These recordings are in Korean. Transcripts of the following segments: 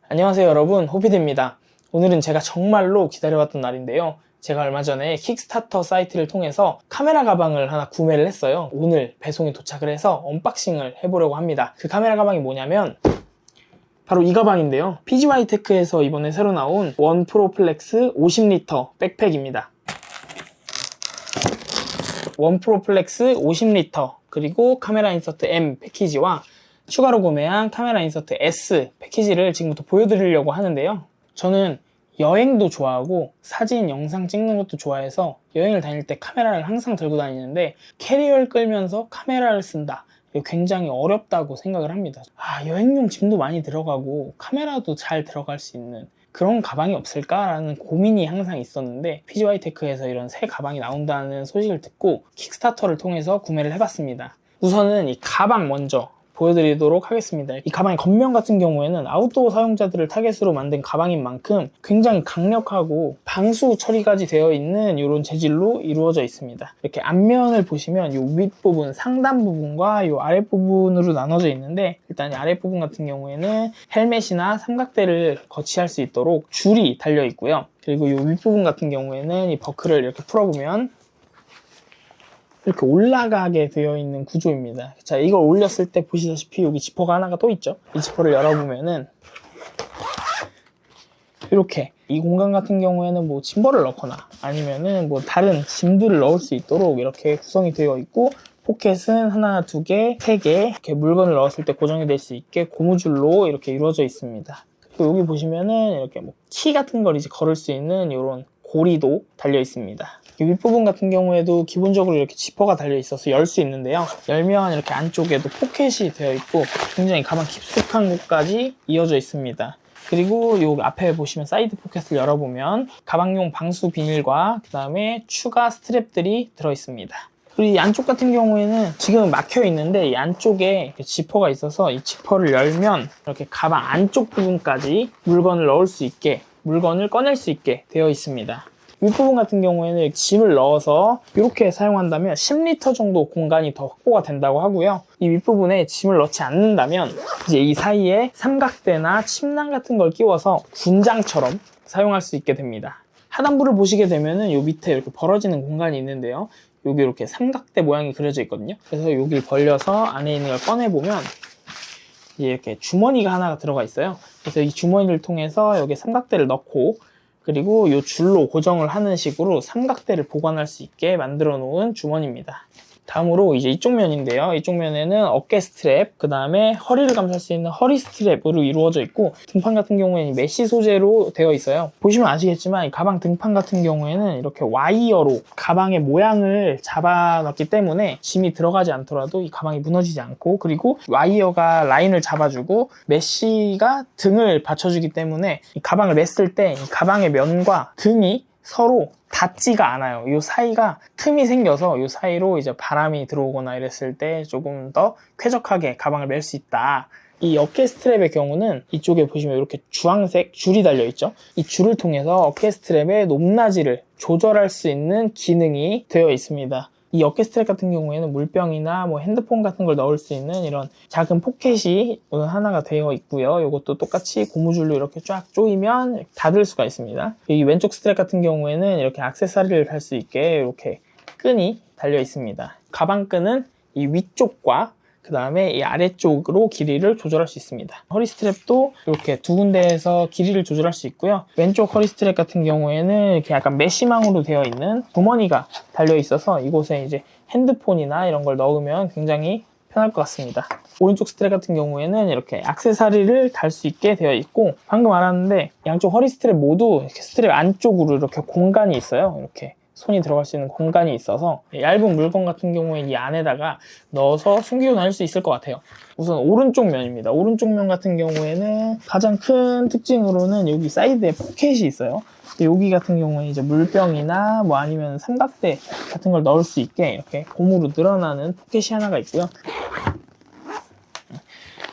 안녕하세요 여러분, 호피디입니다. 오늘은 제가 정말로 기다려왔던 날인데요. 제가 얼마 전에 킥스타터 사이트를 통해서 카메라 가방을 하나 구매를 했어요. 오늘 배송이 도착을 해서 언박싱을 해보려고 합니다. 그 카메라 가방이 뭐냐면 바로 이 가방인데요. PGY테크에서 이번에 새로 나온 원 프로 플렉스 50리터 백팩입니다. 원 프로 플렉스 50리터 그리고 카메라 인서트 M 패키지와 추가로 구매한 카메라 인서트 S 패키지를 지금부터 보여드리려고 하는데요. 저는 여행도 좋아하고 사진, 영상 찍는 것도 좋아해서 여행을 다닐 때 카메라를 항상 들고 다니는데 캐리어를 끌면서 카메라를 쓴다. 이거 굉장히 어렵다고 생각을 합니다. 여행용 짐도 많이 들어가고 카메라도 잘 들어갈 수 있는 그런 가방이 없을까라는 고민이 항상 있었는데 PGY테크에서 이런 새 가방이 나온다는 소식을 듣고 킥스타터를 통해서 구매를 해봤습니다. 우선은 이 가방 먼저 보여드리도록 하겠습니다. 이 가방의 겉면 같은 경우에는 아웃도어 사용자들을 타겟으로 만든 가방인 만큼 굉장히 강력하고 방수 처리까지 되어 있는 이런 재질로 이루어져 있습니다. 이렇게 앞면을 보시면 이 윗부분, 상단 부분과 이 아랫부분으로 나눠져 있는데 일단 이 아랫부분 같은 경우에는 헬멧이나 삼각대를 거치할 수 있도록 줄이 달려 있고요. 그리고 이 윗부분 같은 경우에는 이 버클을 이렇게 풀어보면 이렇게 올라가게 되어 있는 구조입니다. 자, 이걸 올렸을 때 보시다시피 여기 지퍼가 하나가 또 있죠. 이 지퍼를 열어보면은 이렇게 이 공간 같은 경우에는 뭐 짐벌을 넣거나 아니면은 뭐 다른 짐들을 넣을 수 있도록 이렇게 구성이 되어 있고 포켓은 하나, 두 개, 세 개 이렇게 물건을 넣었을 때 고정이 될 수 있게 고무줄로 이렇게 이루어져 있습니다. 그리고 여기 보시면은 이렇게 뭐 키 같은 걸 이제 걸을 수 있는 이런 고리도 달려 있습니다. 이 윗부분 같은 경우에도 기본적으로 이렇게 지퍼가 달려 있어서 열 수 있는데요. 열면 이렇게 안쪽에도 포켓이 되어 있고 굉장히 가방 깊숙한 곳까지 이어져 있습니다. 그리고 이 앞에 보시면 사이드 포켓을 열어보면 가방용 방수 비닐과 그 다음에 추가 스트랩들이 들어 있습니다. 그리고 이 안쪽 같은 경우에는 지금 막혀 있는데 이 안쪽에 지퍼가 있어서 이 지퍼를 열면 이렇게 가방 안쪽 부분까지 물건을 넣을 수 있게, 물건을 꺼낼 수 있게 되어 있습니다. 윗부분 같은 경우에는 짐을 넣어서 이렇게 사용한다면 10리터 정도 공간이 더 확보가 된다고 하고요. 이 윗부분에 짐을 넣지 않는다면 이제 이 사이에 삼각대나 침낭 같은 걸 끼워서 군장처럼 사용할 수 있게 됩니다. 하단부를 보시게 되면은 이 밑에 이렇게 벌어지는 공간이 있는데요. 여기 이렇게 삼각대 모양이 그려져 있거든요. 그래서 여기를 벌려서 안에 있는 걸 꺼내보면 이렇게 주머니가 하나가 들어가 있어요. 그래서 이 주머니를 통해서 여기 삼각대를 넣고 그리고 이 줄로 고정을 하는 식으로 삼각대를 보관할 수 있게 만들어 놓은 주머니입니다. 다음으로 이제 이쪽 면인데요. 이쪽 면에는 어깨 스트랩, 그 다음에 허리를 감쌀 수 있는 허리 스트랩으로 이루어져 있고 등판 같은 경우에는 메쉬 소재로 되어 있어요. 보시면 아시겠지만 이 가방 등판 같은 경우에는 이렇게 와이어로 가방의 모양을 잡아놨기 때문에 짐이 들어가지 않더라도 이 가방이 무너지지 않고 그리고 와이어가 라인을 잡아주고 메쉬가 등을 받쳐주기 때문에 이 가방을 맸을 때 이 가방의 면과 등이 서로 닿지가 않아요. 이 사이가 틈이 생겨서 이 사이로 이제 바람이 들어오거나 이랬을 때 조금 더 쾌적하게 가방을 멜 수 있다. 이 어깨 스트랩의 경우는 이쪽에 보시면 이렇게 주황색 줄이 달려 있죠. 이 줄을 통해서 어깨 스트랩의 높낮이를 조절할 수 있는 기능이 되어 있습니다. 이 어깨 스트랩 같은 경우에는 물병이나 뭐 핸드폰 같은 걸 넣을 수 있는 이런 작은 포켓이 하나가 되어 있고요. 이것도 똑같이 고무줄로 이렇게 쫙 조이면 닫을 수가 있습니다. 이 왼쪽 스트랩 같은 경우에는 이렇게 액세서리를 달 수 있게 이렇게 끈이 달려 있습니다. 가방 끈은 이 위쪽과 그 다음에 이 아래쪽으로 길이를 조절할 수 있습니다. 허리 스트랩도 이렇게 두 군데에서 길이를 조절할 수 있고요. 왼쪽 허리 스트랩 같은 경우에는 이렇게 약간 메쉬망으로 되어 있는 주머니가 달려 있어서 이곳에 이제 핸드폰이나 이런 걸 넣으면 굉장히 편할 것 같습니다. 오른쪽 스트랩 같은 경우에는 이렇게 액세서리를 달 수 있게 되어 있고 방금 알았는데 양쪽 허리 스트랩 모두 이렇게 스트랩 안쪽으로 이렇게 공간이 있어요. 이렇게 손이 들어갈 수 있는 공간이 있어서 얇은 물건 같은 경우에 이 안에다가 넣어서 숨기고 다닐 수 있을 것 같아요. 우선 오른쪽 면입니다. 오른쪽 면 같은 경우에는 가장 큰 특징으로는 여기 사이드에 포켓이 있어요. 여기 같은 경우에 이제 물병이나 뭐 아니면 삼각대 같은 걸 넣을 수 있게 이렇게 고무로 늘어나는 포켓이 하나가 있고요.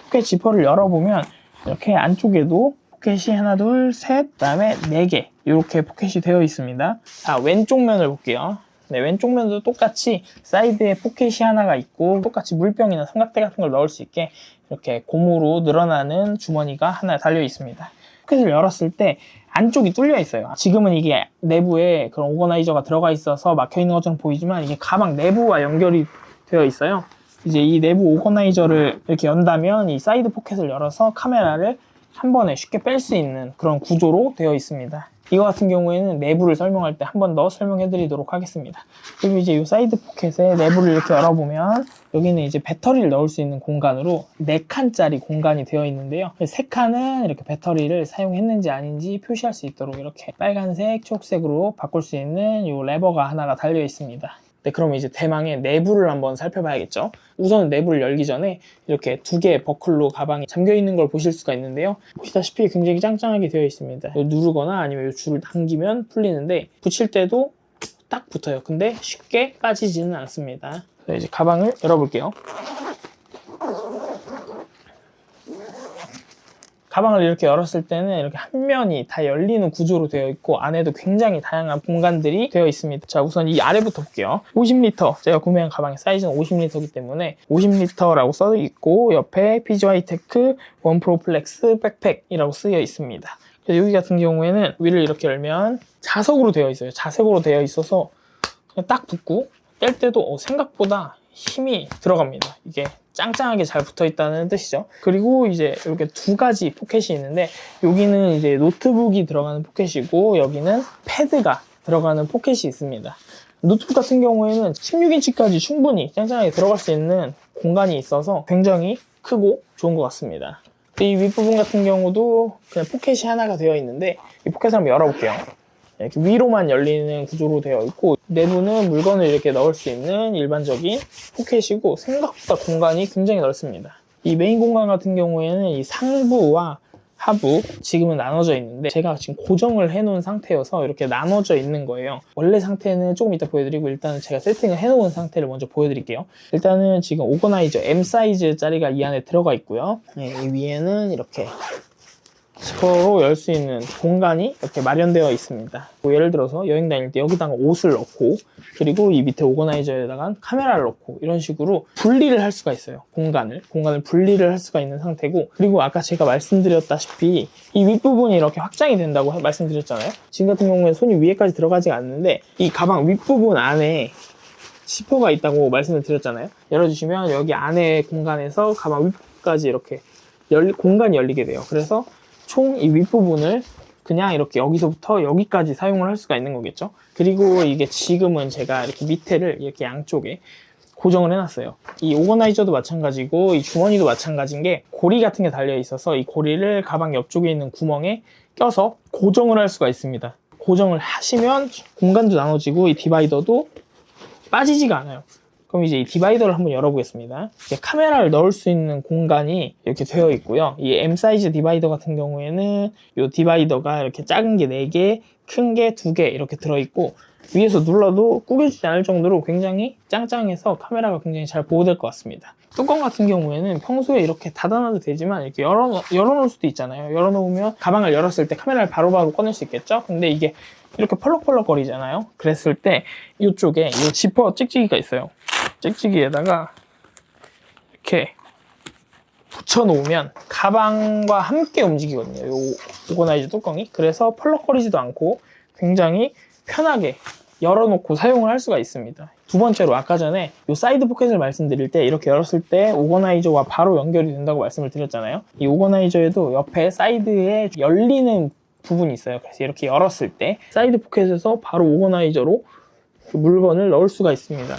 포켓 지퍼를 열어보면 이렇게 안쪽에도 포켓이 하나, 둘, 셋, 그 다음에 4개 이렇게 포켓이 되어 있습니다. 자, 왼쪽 면을 볼게요. 네, 왼쪽 면도 똑같이 사이드에 포켓이 하나가 있고 똑같이 물병이나 삼각대 같은 걸 넣을 수 있게 이렇게 고무로 늘어나는 주머니가 하나 달려 있습니다. 포켓을 열었을 때 안쪽이 뚫려 있어요. 지금은 이게 내부에 그런 오거나이저가 들어가 있어서 막혀 있는 것처럼 보이지만 이게 가방 내부와 연결이 되어 있어요. 이제 이 내부 오거나이저를 이렇게 연다면 이 사이드 포켓을 열어서 카메라를 한 번에 쉽게 뺄 수 있는 그런 구조로 되어 있습니다. 이거 같은 경우에는 내부를 설명할 때 한 번 더 설명해 드리도록 하겠습니다. 그리고 이제 이 사이드 포켓의 내부를 이렇게 열어보면 여기는 이제 배터리를 넣을 수 있는 공간으로 4칸짜리 공간이 되어 있는데요. 3칸은 이렇게 배터리를 사용했는지 아닌지 표시할 수 있도록 이렇게 빨간색, 초록색으로 바꿀 수 있는 이 레버가 하나가 달려 있습니다. 네, 그럼 이제 대망의 내부를 한번 살펴봐야겠죠. 우선 내부를 열기 전에 이렇게 2개의 버클로 가방이 잠겨 있는 걸 보실 수가 있는데요. 보시다시피 굉장히 짱짱하게 되어 있습니다. 누르거나 아니면 이 줄을 당기면 풀리는데 붙일 때도 딱 붙어요. 근데 쉽게 빠지지는 않습니다. 이제 가방을 열어볼게요. 가방을 이렇게 열었을 때는 이렇게 한 면이 다 열리는 구조로 되어 있고 안에도 굉장히 다양한 공간들이 되어 있습니다. 자, 우선 이 아래부터 볼게요. 50L, 제가 구매한 가방의 사이즈는 50L이기 때문에 50L라고 써 있고 옆에 PGY 테크 원프로 플렉스 백팩이라고 쓰여 있습니다. 여기 같은 경우에는 위를 이렇게 열면 자석으로 되어 있어요. 자석으로 되어 있어서 그냥 딱 붙고 뗄 때도 생각보다 힘이 들어갑니다. 이게 짱짱하게 잘 붙어 있다는 뜻이죠. 그리고 이제 이렇게 2가지 포켓이 있는데 여기는 이제 노트북이 들어가는 포켓이고 여기는 패드가 들어가는 포켓이 있습니다. 노트북 같은 경우에는 16인치까지 충분히 짱짱하게 들어갈 수 있는 공간이 있어서 굉장히 크고 좋은 것 같습니다. 이 윗부분 같은 경우도 그냥 포켓이 하나가 되어 있는데 이 포켓을 한번 열어볼게요. 이렇게 위로만 열리는 구조로 되어 있고 내부는 물건을 이렇게 넣을 수 있는 일반적인 포켓이고 생각보다 공간이 굉장히 넓습니다. 이 메인 공간 같은 경우에는 이 상부와 하부 지금은 나눠져 있는데 제가 지금 고정을 해놓은 상태여서 이렇게 나눠져 있는 거예요. 원래 상태는 조금 이따 보여드리고 일단은 제가 세팅을 해놓은 상태를 먼저 보여드릴게요. 일단은 지금 오거나이저 M 사이즈 짜리가 이 안에 들어가 있고요. 이 위에는 이렇게 지퍼로 열 수 있는 공간이 이렇게 마련되어 있습니다. 예를 들어서 여행 다닐 때 여기다가 옷을 넣고 그리고 이 밑에 오거나이저에다가 카메라를 넣고 이런 식으로 분리를 할 수가 있어요. 공간을 분리를 할 수가 있는 상태고 그리고 아까 제가 말씀드렸다시피 이 윗부분이 이렇게 확장이 된다고 말씀드렸잖아요. 지금 같은 경우에 손이 위에까지 들어가지 않는데 이 가방 윗부분 안에 지퍼가 있다고 말씀을 드렸잖아요. 열어주시면 여기 안에 공간에서 가방 윗부분까지 이렇게 공간이 열리게 돼요. 그래서 총 이 윗부분을 그냥 이렇게 여기서부터 여기까지 사용을 할 수가 있는 거겠죠. 그리고 이게 지금은 제가 이렇게 밑에를 이렇게 양쪽에 고정을 해놨어요. 이 오거나이저도 마찬가지고 이 주머니도 마찬가지인 게 고리 같은 게 달려 있어서 이 고리를 가방 옆쪽에 있는 구멍에 껴서 고정을 할 수가 있습니다. 고정을 하시면 공간도 나눠지고 이 디바이더도 빠지지가 않아요. 그럼 이제 이 디바이더를 한번 열어보겠습니다. 카메라를 넣을 수 있는 공간이 이렇게 되어 있고요. 이 M 사이즈 디바이더 같은 경우에는 이 디바이더가 이렇게 작은 게 4개, 큰 게 2개 이렇게 들어있고 위에서 눌러도 구겨지지 않을 정도로 굉장히 짱짱해서 카메라가 굉장히 잘 보호될 것 같습니다. 뚜껑 같은 경우에는 평소에 이렇게 닫아놔도 되지만 이렇게 열어놓을 수도 있잖아요. 열어놓으면 가방을 열었을 때 카메라를 바로바로 꺼낼 수 있겠죠? 근데 이게 이렇게 펄럭펄럭 거리잖아요. 그랬을 때 이쪽에 이 지퍼 찍찍이가 있어요. 찍찍이에다가 이렇게 붙여놓으면 가방과 함께 움직이거든요. 이 오거나이저 뚜껑이. 그래서 펄럭거리지도 않고 굉장히 편하게 열어놓고 사용을 할 수가 있습니다. 두 번째로 아까 전에 이 사이드 포켓을 말씀드릴 때 이렇게 열었을 때 오거나이저와 바로 연결이 된다고 말씀을 드렸잖아요. 이 오거나이저에도 옆에 사이드에 열리는 부분이 있어요. 그래서 이렇게 열었을 때 사이드 포켓에서 바로 오거나이저로 물건을 넣을 수가 있습니다.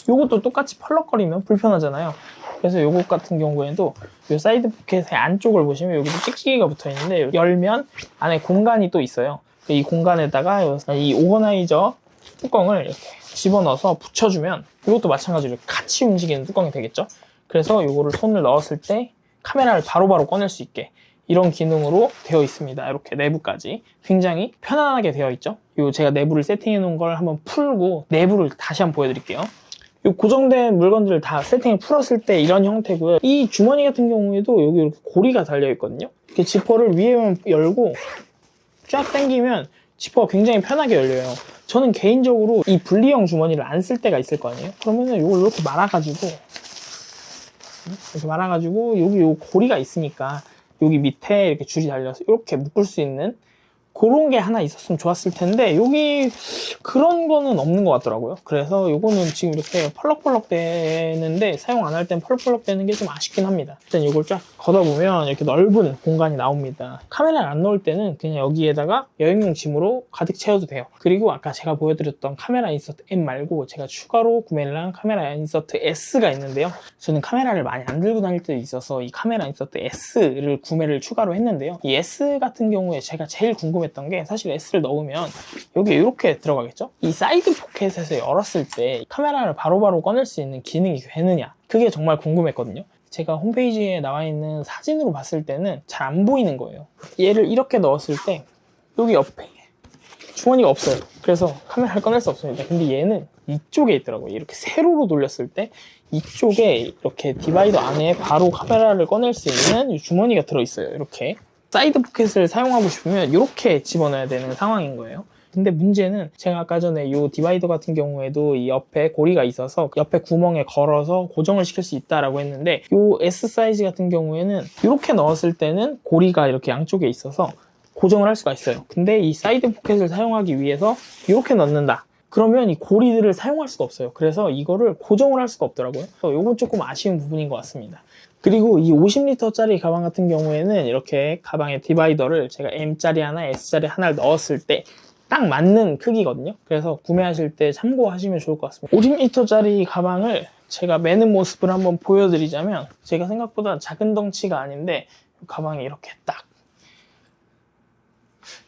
이것도 똑같이 펄럭거리면 불편하잖아요. 그래서 요것 같은 경우에도 이 사이드 포켓의 안쪽을 보시면 여기도 찍찍이가 붙어 있는데 열면 안에 공간이 또 있어요. 이 공간에다가 이 오거나이저 뚜껑을 이렇게 집어넣어서 붙여주면 이것도 마찬가지로 같이 움직이는 뚜껑이 되겠죠. 그래서 이거를 손을 넣었을 때 카메라를 바로바로 꺼낼 수 있게 이런 기능으로 되어 있습니다. 이렇게 내부까지 굉장히 편안하게 되어 있죠. 요 제가 내부를 세팅해 놓은 걸 한번 풀고 내부를 다시 한번 보여드릴게요. 이 고정된 물건들을 다 세팅을 풀었을 때 이런 형태고요. 이 주머니 같은 경우에도 여기 이렇게 고리가 달려 있거든요. 이렇게 지퍼를 위에만 열고 쫙 당기면 지퍼가 굉장히 편하게 열려요. 저는 개인적으로 이 분리형 주머니를 안 쓸 때가 있을 거 아니에요. 그러면은 이걸 이렇게 말아가지고 많거든요. 이렇게 많아가지고 여기 요 고리가 있으니까 여기 밑에 이렇게 줄이 달려서 이렇게 묶을 수 있는 그런 게 하나 있었으면 좋았을 텐데 여기 그런 거는 없는 것 같더라고요. 그래서 요거는 지금 이렇게 펄럭펄럭 되는데 사용 안 할 땐 펄럭펄럭 되는 게 좀 아쉽긴 합니다. 일단 이걸 쫙 걷어보면 이렇게 넓은 공간이 나옵니다. 카메라를 안 넣을 때는 그냥 여기에다가 여행용 짐으로 가득 채워도 돼요. 그리고 아까 제가 보여드렸던 카메라 인서트 M 말고 제가 추가로 구매를 한 카메라 인서트 S가 있는데요. 저는 카메라를 많이 안 들고 다닐 때도 있어서 이 카메라 인서트 S를 구매를 추가로 했는데요. 이 S 같은 경우에 제가 제일 궁금했던 게 사실 S를 넣으면 여기 이렇게 들어가겠죠? 이 사이드 포켓에서 열었을 때 카메라를 바로바로 꺼낼 수 있는 기능이 되느냐, 그게 정말 궁금했거든요. 제가 홈페이지에 나와 있는 사진으로 봤을 때는 잘 안 보이는 거예요. 얘를 이렇게 넣었을 때 여기 옆에 주머니가 없어요. 그래서 카메라를 꺼낼 수 없습니다. 근데 얘는 이쪽에 있더라고요. 이렇게 세로로 돌렸을 때 이쪽에 이렇게 디바이더 안에 바로 카메라를 꺼낼 수 있는 주머니가 들어있어요. 이렇게 사이드 포켓을 사용하고 싶으면 이렇게 집어넣어야 되는 상황인 거예요. 근데 문제는 제가 아까 전에 이 디바이더 같은 경우에도 이 옆에 고리가 있어서 옆에 구멍에 걸어서 고정을 시킬 수 있다라고 했는데 이 S 사이즈 같은 경우에는 이렇게 넣었을 때는 고리가 이렇게 양쪽에 있어서 고정을 할 수가 있어요. 근데 이 사이드 포켓을 사용하기 위해서 이렇게 넣는다. 그러면 이 고리들을 사용할 수가 없어요. 그래서 이거를 고정을 할 수가 없더라고요. 그래서 이건 조금 아쉬운 부분인 것 같습니다. 그리고 이 50리터짜리 가방 같은 경우에는 이렇게 가방에 디바이더를 제가 M짜리 하나, S짜리 하나를 넣었을 때 딱 맞는 크기거든요. 그래서 구매하실 때 참고하시면 좋을 것 같습니다. 50리터짜리 가방을 제가 매는 모습을 한번 보여드리자면 제가 생각보다 작은 덩치가 아닌데 가방이 이렇게 딱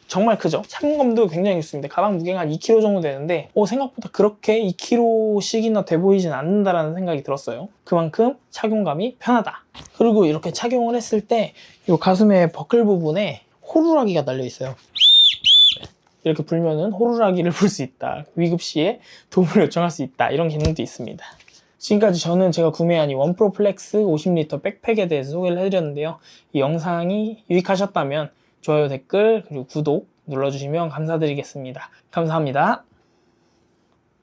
정말 크죠? 착용감도 굉장히 좋습니다. 가방 무게가 한 2kg 정도 되는데 생각보다 그렇게 2kg씩이나 돼 보이진 않는다라는 생각이 들었어요. 그만큼 착용감이 편하다. 그리고 이렇게 착용을 했을 때 이 가슴의 버클 부분에 호루라기가 달려 있어요. 이렇게 불면은 호루라기를 불 수 있다. 위급 시에 도움을 요청할 수 있다. 이런 기능도 있습니다. 지금까지 저는 제가 구매한 이 원프로 플렉스 50리터 백팩에 대해서 소개를 해드렸는데요. 이 영상이 유익하셨다면 좋아요, 댓글, 그리고 구독 눌러주시면 감사드리겠습니다. 감사합니다.